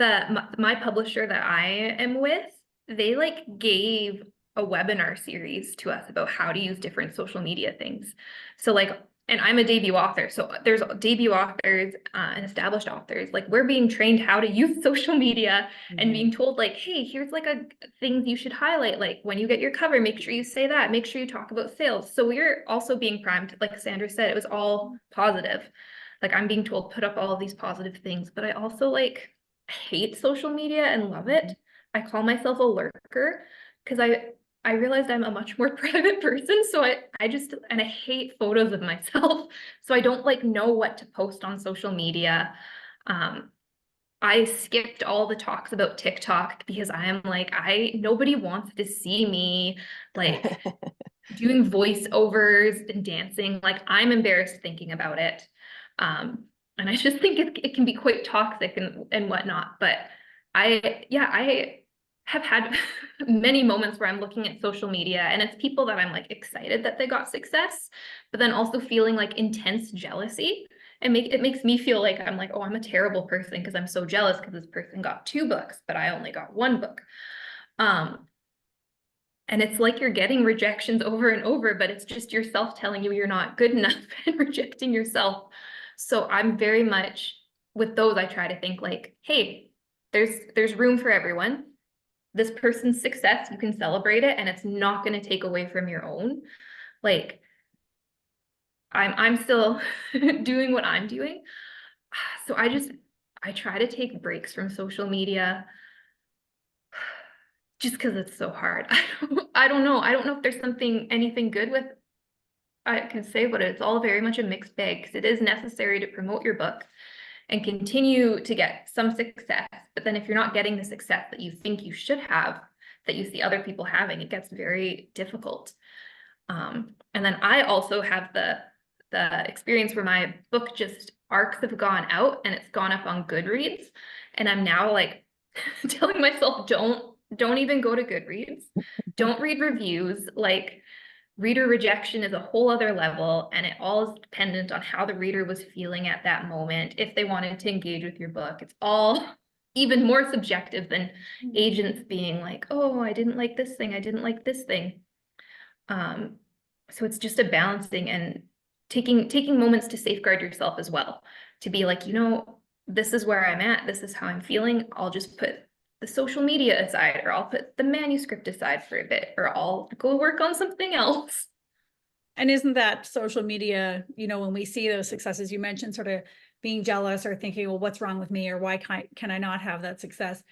Speaker 4: my publisher that I am with, they like gave a webinar series to us about how to use different social media things. So like, and I'm a debut author, so there's debut authors and established authors. Like we're being trained how to use social media and being told like, hey, here's like a things you should highlight. Like when you get your cover, make sure you say that. Make sure you talk about sales. So we're also being primed, like Sandra said, it was all positive. Like I'm being told put up all of these positive things, but I also like hate social media and love it. I call myself a lurker because I realized I'm a much more private person. So I just, and I hate photos of myself. So I don't like know what to post on social media. I skipped all the talks about TikTok because I am like, nobody wants to see me like doing voiceovers and dancing. Like I'm embarrassed thinking about it. And I just think it can be quite toxic and whatnot. But I have had many moments where I'm looking at social media and it's people that I'm like excited that they got success, but then also feeling like intense jealousy. And it makes me feel like I'm like, oh, I'm a terrible person because I'm so jealous because this person got 2 books, but I only got 1 book. And it's like you're getting rejections over and over, but it's just yourself telling you you're not good enough and rejecting yourself. So I'm very much with those, I try to think like, hey, there's room for everyone. This person's success, you can celebrate it, and it's not going to take away from your own. Like I'm still doing what I'm doing. So I try to take breaks from social media just because it's so hard. I don't know. I don't know if there's anything good with I can say, but it's all very much a mixed bag because it is necessary to promote your book and continue to get some success. But then if you're not getting the success that you think you should have, that you see other people having, it gets very difficult. And then I also have the experience where my book just arcs have gone out and it's gone up on Goodreads. And I'm now like telling myself, don't even go to Goodreads. Don't read reviews. Like reader rejection is a whole other level, and it all is dependent on how the reader was feeling at that moment. If they wanted to engage with your book, it's all even more subjective than agents being like, oh, I didn't like this thing. I didn't like this thing. So it's just a balancing and taking moments to safeguard yourself as well, to be like, you know, this is where I'm at. This is how I'm feeling. I'll just put the social media aside, or I'll put the manuscript aside for a bit, or I'll go work on something else.
Speaker 1: And isn't that social media, when we see those successes, you mentioned sort of being jealous or thinking, well, what's wrong with me, or why can I not have that success?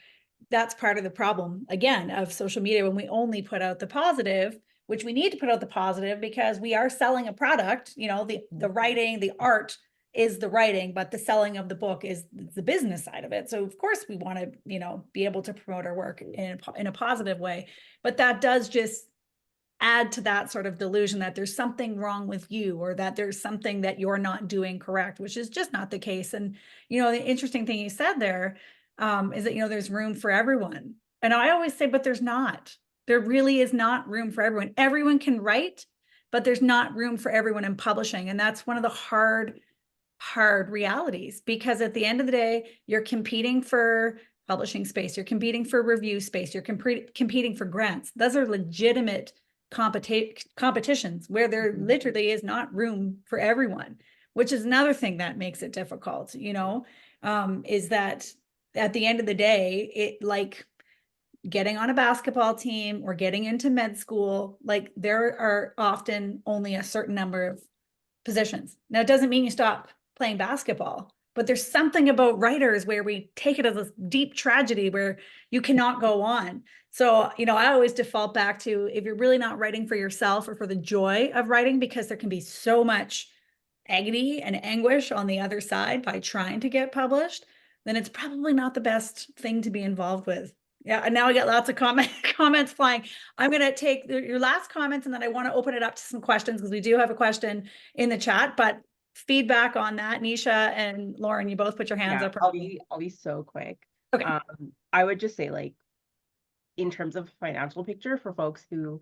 Speaker 1: That's part of the problem, again, of social media, when we only put out the positive, which we need to put out the positive because we are selling a product, the writing, the art is the writing, but the selling of the book is the business side of it. So of course we want to, be able to promote our work in a positive way, but that does just add to that sort of delusion that there's something wrong with you, or that there's something that you're not doing correct, which is just not the case. And, the interesting thing you said there is that, there's room for everyone. And I always say, but there's not. There really is not room for everyone. Everyone can write, but there's not room for everyone in publishing. And that's one of the hard realities, because at the end of the day, you're competing for publishing space, you're competing for review space, you're competing for grants. Those are legitimate competitions where there literally is not room for everyone, which is another thing that makes it difficult, is that at the end of the day, it, like getting on a basketball team or getting into med school, like there are often only a certain number of positions. Now, it doesn't mean you stop playing basketball, but there's something about writers where we take it as a deep tragedy where you cannot go on. So, I always default back to, if you're really not writing for yourself or for the joy of writing, because there can be so much agony and anguish on the other side by trying to get published, then it's probably not the best thing to be involved with. Yeah, and now I got lots of comments flying. I'm going to take your last comments, and then I want to open it up to some questions, because we do have a question in the chat, but feedback on that. Nisha and Lauren, you both put your hands up.
Speaker 3: I'll be so quick.
Speaker 1: Okay.
Speaker 3: I would just say, like, in terms of financial picture, for folks who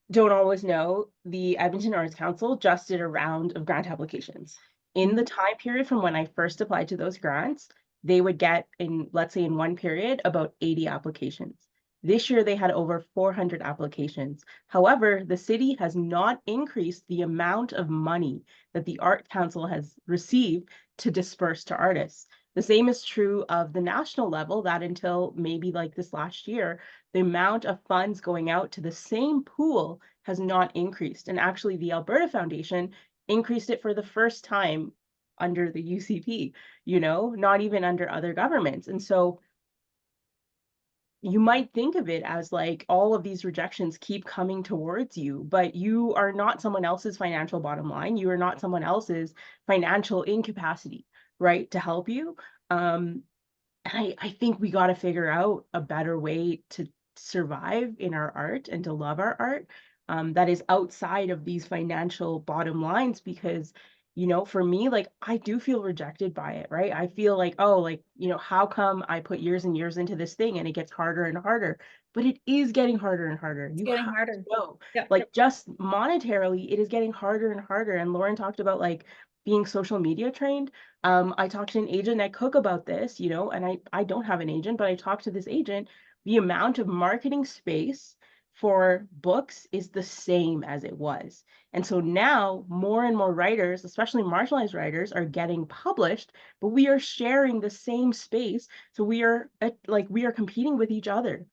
Speaker 3: don't always know, the Edmonton Arts Council just did a round of grant applications. In the time period from when I first applied to those grants, they would get, let's say in one period, about 80 applications. This year they had over 400 applications. However, the city has not increased the amount of money that the Art Council has received to disperse to artists. The same is true of the national level, that until maybe like this last year, the amount of funds going out to the same pool has not increased. And actually the Alberta Foundation increased it for the first time under the UCP, not even under other governments. And so you might think of it as like all of these rejections keep coming towards you, but you are not someone else's financial bottom line. You are not someone else's financial incapacity, right, to help you. And I think we got to figure out a better way to survive in our art and to love our art that is outside of these financial bottom lines, because for me, like, I do feel rejected by it, right? I feel like, oh, like, how come I put years and years into this thing and it gets harder and harder? But it is getting harder and harder.
Speaker 1: It's getting harder.
Speaker 3: Yeah. Like, just monetarily, it is getting harder and harder. And Lauren talked about like being social media trained. I talked to an agent at Cook about this, and I don't have an agent, but I talked to this agent. The amount of marketing space for books is the same as it was. And so now more and more writers, especially marginalized writers, are getting published, but we are sharing the same space. So we are competing with each other.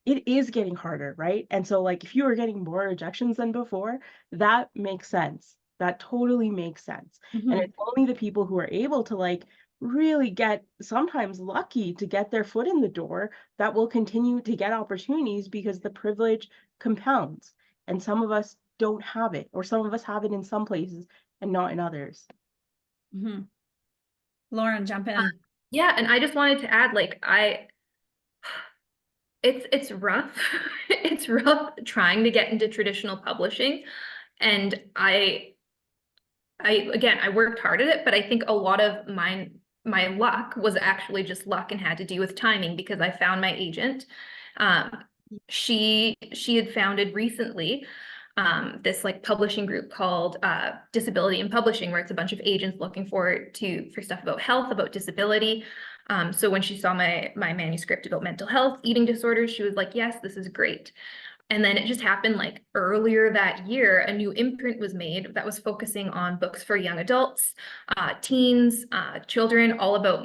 Speaker 3: It is getting harder, right? And so like if you are getting more rejections than before, that makes sense. That totally makes sense. And it's only the people who are able to like really get sometimes lucky to get their foot in the door that will continue to get opportunities, because the privilege compounds. And some of us don't have it, or some of us have it in some places and not in others.
Speaker 1: Lauren, jump in.
Speaker 4: Yeah, and I just wanted to add, like, it's rough. It's rough trying to get into traditional publishing. And I worked hard at it, but I think a lot of my luck was actually just luck and had to do with timing, because I found my agent. She had founded recently this like publishing group called Disability in Publishing, where it's a bunch of agents looking for stuff about health, about disability. So when she saw my manuscript about mental health, eating disorders, she was like, yes, this is great. And then it just happened like earlier that year, a new imprint was made that was focusing on books for young adults, teens, children, all about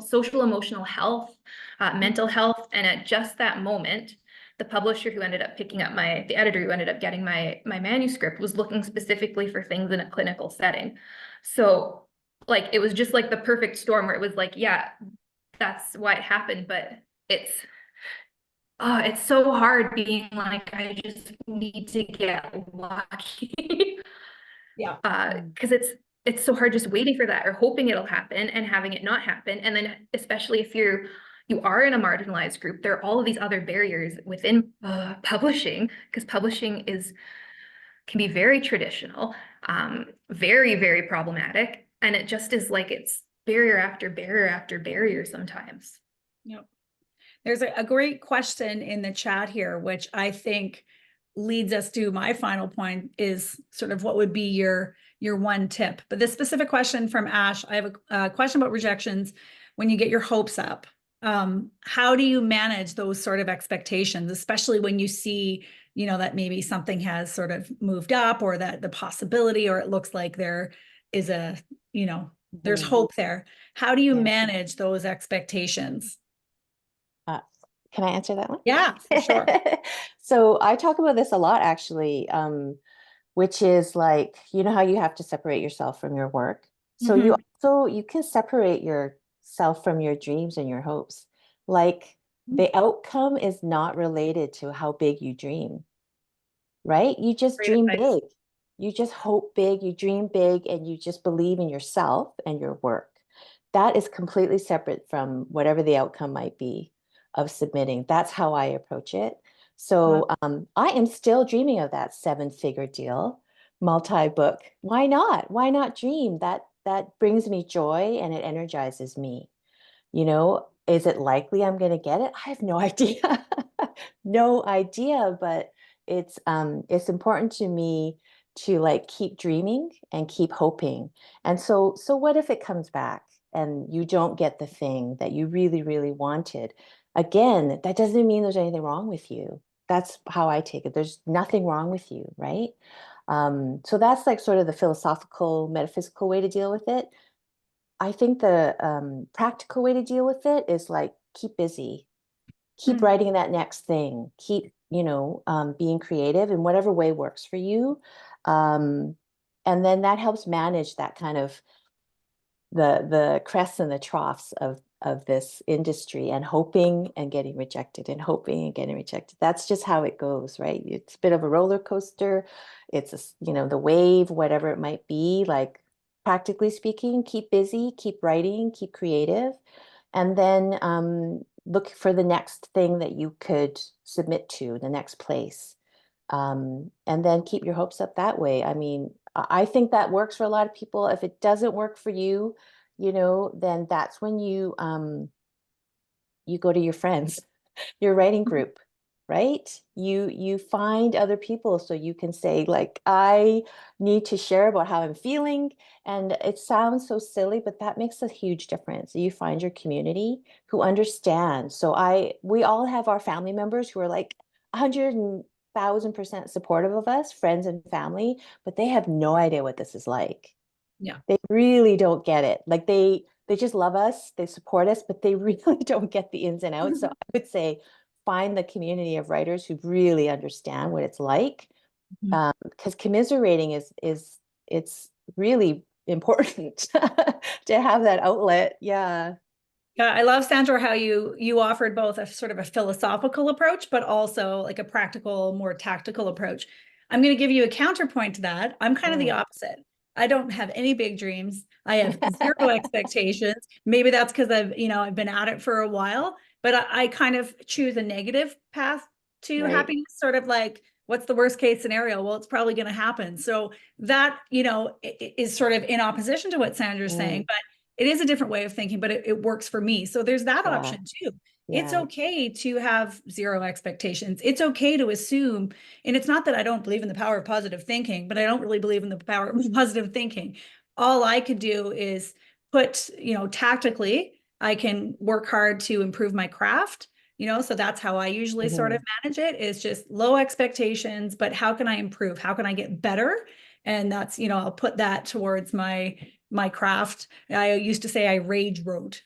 Speaker 4: social emotional health, mental health. And at just that moment, the publisher who ended up picking up the editor who ended up getting my manuscript was looking specifically for things in a clinical setting. So like, it was just like the perfect storm where it was like, yeah, that's why it happened. But it's so hard being like, I just need to get lucky.
Speaker 1: Yeah.
Speaker 4: Because it's so hard just waiting for that or hoping it'll happen and having it not happen. And then especially if you are in a marginalized group, there are all of these other barriers within publishing, because publishing can be very traditional, very, very problematic. And it just is like, it's barrier after barrier after barrier sometimes.
Speaker 1: Yep. There's a great question in the chat here, which I think leads us to my final point, is sort of what would be your one tip. But this specific question from Ash, I have a question about rejections. When you get your hopes up, how do you manage those sort of expectations, especially when you see, you know, that maybe something has sort of moved up, or that the possibility, or it looks like there is a, you know, there's hope there. How do you manage those expectations?
Speaker 2: Can I answer that one?
Speaker 1: Yeah, for sure.
Speaker 2: So I talk about this a lot, actually, which is like, you know how you have to separate yourself from your work. So you can separate yourself from your dreams and your hopes. Like, the outcome is not related to how big you dream, right? You just dream big. You just hope big, you dream big, and you just believe in yourself and your work. That is completely separate from whatever the outcome might be of submitting. That's how I approach it. So I am still dreaming of that 7-figure deal, multi-book. Why not? Why not dream? That brings me joy and it energizes me. You know, is it likely I'm going to get it? I have no idea. No idea, but it's important to me to like keep dreaming and keep hoping. And so what if it comes back and you don't get the thing that you really, really wanted? Again, that doesn't mean there's anything wrong with you. That's how I take it. There's nothing wrong with you, right? So that's like sort of the philosophical, metaphysical way to deal with it. I think the practical way to deal with it is like, keep busy, keep writing that next thing, keep, you know, being creative in whatever way works for you. And then that helps manage that kind of the crests and the troughs of this industry, and hoping and getting rejected and hoping and getting rejected. That's just how it goes, right? It's a bit of a roller coaster. It's you know, the wave, whatever it might be. Like, practically speaking, keep busy, keep writing, keep creative, and then look for the next thing that you could submit to, the next place, and then keep your hopes up that way. I mean, I think that works for a lot of people. If it doesn't work for you, you know, then that's when you go to your friends, your writing group, right? You find other people so you can say, like, I need to share about how I'm feeling. And it sounds so silly, but that makes a huge difference. You find your community who understand. So we all have our family members who are like 100,000% supportive of us, friends and family, but they have no idea what this is like.
Speaker 1: Yeah.
Speaker 2: They really don't get it. Like, they just love us, they support us, but they really don't get the ins and outs. So I would say, find the community of writers who really understand what it's like. Because commiserating it's really important to have that outlet. Yeah.
Speaker 1: Yeah, I love, Sandra, how you offered both a sort of a philosophical approach, but also like a practical, more tactical approach. I'm going to give you a counterpoint to that. I'm kind of the opposite. I don't have any big dreams. I have zero expectations. Maybe that's because I've been at it for a while, but I kind of choose a negative path to happiness, sort of like, what's the worst case scenario? Well, it's probably going to happen. So that, is sort of in opposition to what Sandra's saying, but it is a different way of thinking, but it works for me. So there's that option too. It's okay to have zero expectations. It's okay to assume, and it's not that I don't believe in the power of positive thinking, but I don't really believe in the power of positive thinking. All I could do is put, tactically, I can work hard to improve my craft, so that's how I usually sort of manage it, is just low expectations, but how can I improve? How can I get better? And that's, I'll put that towards my my craft. I used to say I rage wrote,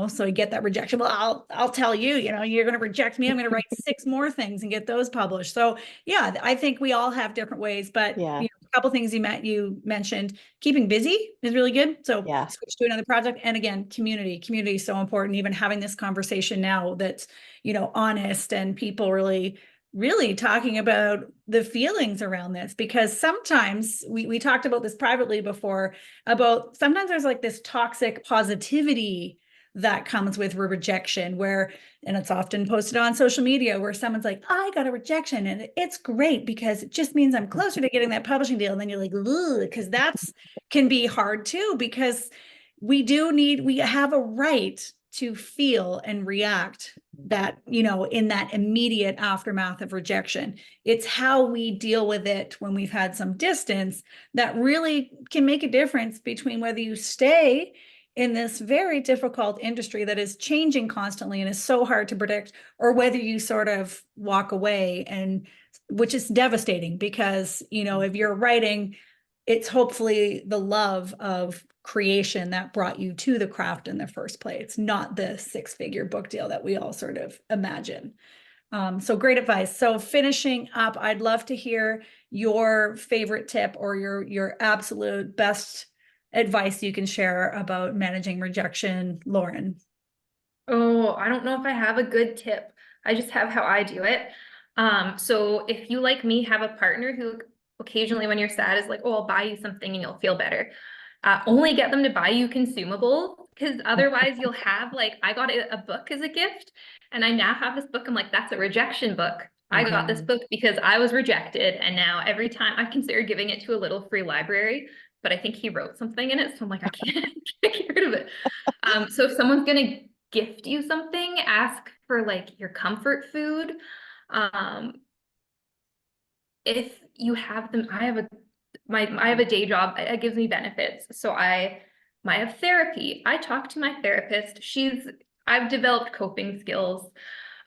Speaker 1: so I get that rejection. Well, I'll tell you, you're going to reject me. I'm going to write 6 more things and get those published. So yeah, I think we all have different ways, but
Speaker 2: Yeah.
Speaker 1: a couple things you mentioned, keeping busy is really good. So
Speaker 2: Yeah.
Speaker 1: switch to another project. And again, community is so important. Even having this conversation now that's, honest and people really talking about the feelings around this, because sometimes we talked about this privately before, about sometimes there's like this toxic positivity that comes with rejection, and it's often posted on social media, where someone's like, I got a rejection and it's great because it just means I'm closer to getting that publishing deal. And then you're like, because that's can be hard too, because we have a right to feel and react that, in that immediate aftermath of rejection. It's how we deal with it when we've had some distance that really can make a difference between whether you stay in this very difficult industry that is changing constantly and is so hard to predict, or whether you sort of walk away, and which is devastating because, if you're writing, it's hopefully the love of creation that brought you to the craft in the first place, not the 6-figure book deal that we all sort of imagine. So great advice. So finishing up, I'd love to hear your favorite tip or your absolute best advice you can share about managing rejection, Lauren.
Speaker 4: Oh, I don't know if I have a good tip. I just have how I do it. So if you, like me, have a partner who occasionally when you're sad is like, oh, I'll buy you something and you'll feel better. Only get them to buy you consumables, because otherwise you'll have, like, I got a book as a gift and I now have this book. I'm like, that's a rejection book. I got this book because I was rejected. And now every time I consider giving it to a little free library, but I think he wrote something in it. So I'm like, I can't get rid of it. So if someone's going to gift you something, ask for like your comfort food. If you have them, I have a day job. It gives me benefits. So I have therapy. I talk to my therapist. I've developed coping skills.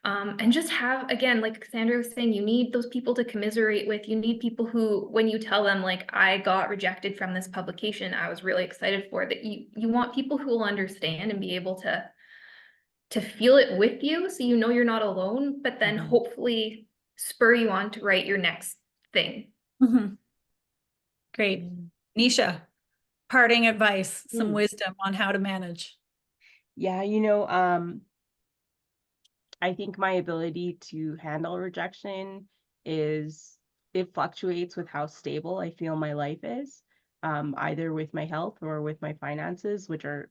Speaker 4: And just have, again, like Sandra was saying, you need those people to commiserate with. You need people who, when you tell them, like, I got rejected from this publication, I was really excited for that. You want people who will understand and be able to feel it with you, so you're not alone, but then hopefully spur you on to write your next thing.
Speaker 1: Great. Nisha, parting advice, some wisdom on how to manage.
Speaker 3: Yeah, I think my ability to handle rejection it fluctuates with how stable I feel my life is, either with my health or with my finances, which are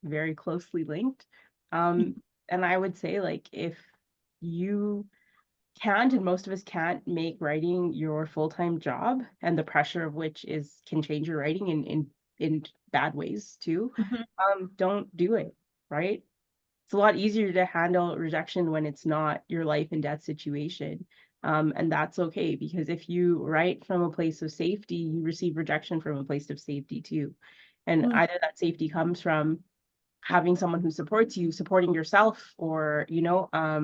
Speaker 3: very closely linked. And I would say, like, if you can't, and most of us can't, make writing your full-time job, and the pressure of which can change your writing in bad ways too, don't do it, right? It's a lot easier to handle rejection when it's not your life and death situation. And that's okay, because if you write from a place of safety, you receive rejection from a place of safety too. And either that safety comes from having someone who supports you, supporting yourself, or,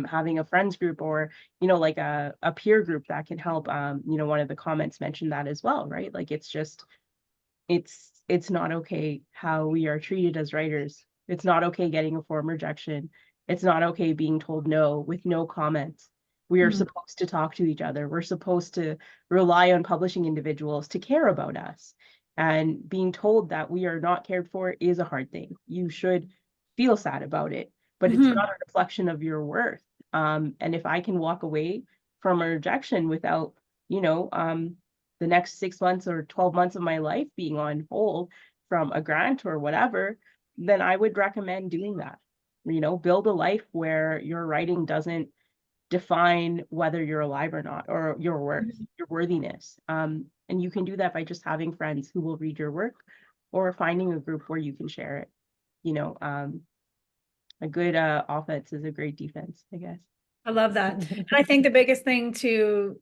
Speaker 3: having a friends group, or, like a peer group that can help. One of the comments mentioned that as well, right? Like, it's not okay how we are treated as writers. It's not okay getting a form rejection. It's not okay being told no with no comments. We are supposed to talk to each other. We're supposed to rely on publishing individuals to care about us. And being told that we are not cared for is a hard thing. You should feel sad about it, but it's not a reflection of your worth. And if I can walk away from a rejection without, the next 6 months or 12 months of my life being on hold from a grant or whatever, then I would recommend doing that. Build a life where your writing doesn't define whether you're alive or not, or your worth, your worthiness. And you can do that by just having friends who will read your work, or finding a group where you can share it. A good offense is a great defense, I guess.
Speaker 1: I love that. And I think the biggest thing to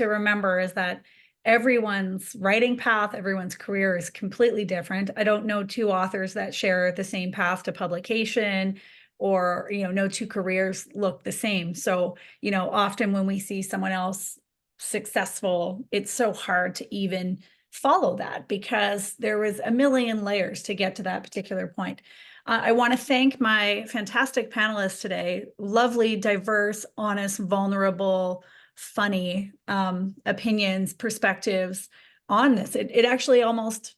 Speaker 1: remember is that everyone's writing path, everyone's career is completely different. I don't know 2 authors that share the same path to publication, or, no 2 careers look the same. So, often when we see someone else successful, it's so hard to even follow that because there was a million layers to get to that particular point. I want to thank my fantastic panelists today. Lovely, diverse, honest, vulnerable, funny opinions, perspectives on this. It actually almost,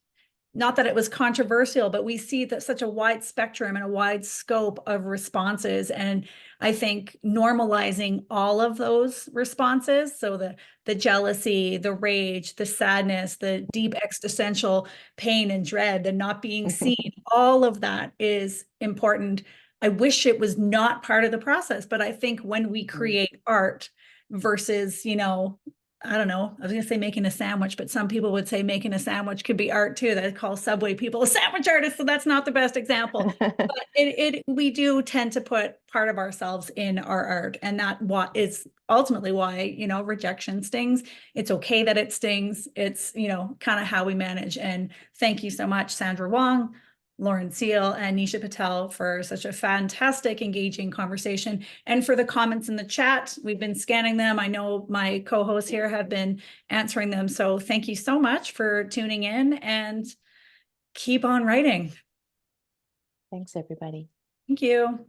Speaker 1: not that it was controversial, but we see that such a wide spectrum and a wide scope of responses. And I think normalizing all of those responses, so the jealousy, the rage, the sadness, the deep existential pain and dread, the not being seen, all of that is important. I wish it was not part of the process, but I think when we create art versus, you know, I don't know, I was gonna say making a sandwich, but some people would say making a sandwich could be art too. They call Subway people a sandwich artist, so that's not the best example. But we do tend to put part of ourselves in our art, and that what is ultimately why, you know, rejection stings. It's okay that it stings. It's, you know, kind of how we manage. And thank you so much, Sandra Wong, Lauren Seal, and Nisha Patel for such a fantastic, engaging conversation, and for the comments in the chat. We've been scanning them. I know my co-hosts here have been answering them. So thank you so much for tuning in, and keep on writing.
Speaker 2: Thanks, everybody.
Speaker 1: Thank you.